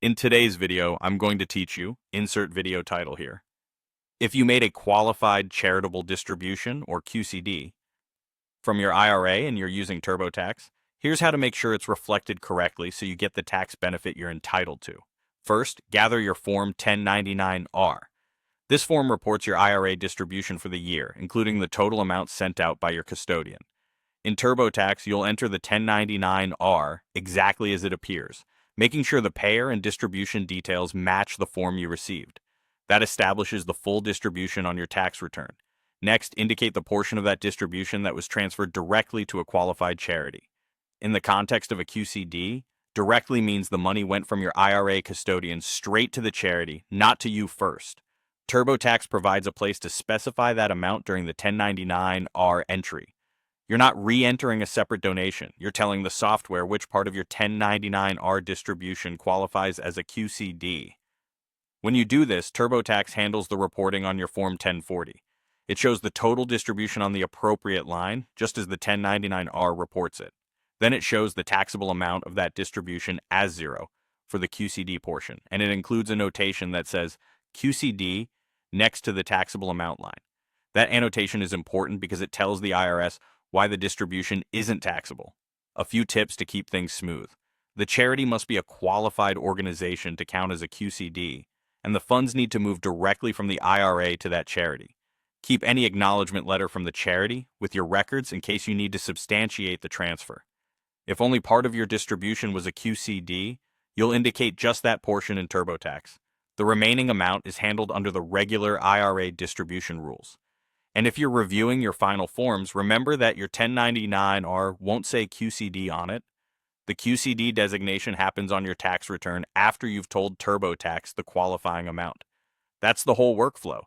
In today's video, I'm going to teach you, insert video title here. If you made a qualified charitable distribution, or QCD, from your IRA and you're using TurboTax, here's how to make sure it's reflected correctly so you get the tax benefit you're entitled to. First, gather your Form 1099-R. This form reports your IRA distribution for the year, including the total amount sent out by your custodian. In TurboTax, you'll enter the 1099-R exactly as it appears, making sure the payer and distribution details match the form you received. That establishes the full distribution on your tax return. Next, indicate the portion of that distribution that was transferred directly to a qualified charity. In the context of a QCD, directly means the money went from your IRA custodian straight to the charity, not to you first. TurboTax provides a place to specify that amount during the 1099-R entry. You're not re-entering a separate donation. You're telling the software which part of your 1099-R distribution qualifies as a QCD. When you do this, TurboTax handles the reporting on your Form 1040. It shows the total distribution on the appropriate line, just as the 1099-R reports it. Then it shows the taxable amount of that distribution as zero for the QCD portion, and it includes a notation that says QCD next to the taxable amount line. That annotation is important because it tells the IRS why the distribution isn't taxable. A few tips to keep things smooth. The charity must be a qualified organization to count as a QCD, and the funds need to move directly from the IRA to that charity. Keep any acknowledgement letter from the charity with your records in case you need to substantiate the transfer. If only part of your distribution was a QCD, you'll indicate just that portion in TurboTax. The remaining amount is handled under the regular IRA distribution rules. And if you're reviewing your final forms, remember that your 1099-R won't say QCD on it. The QCD designation happens on your tax return after you've told TurboTax the qualifying amount. That's the whole workflow.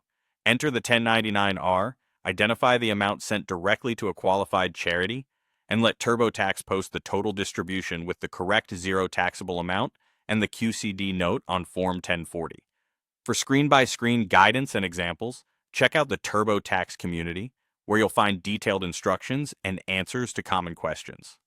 Enter the 1099-R, identify the amount sent directly to a qualified charity, and let TurboTax post the total distribution with the correct zero taxable amount and the QCD note on Form 1040. For screen-by-screen guidance and examples, check out the TurboTax community, where you'll find detailed instructions and answers to common questions.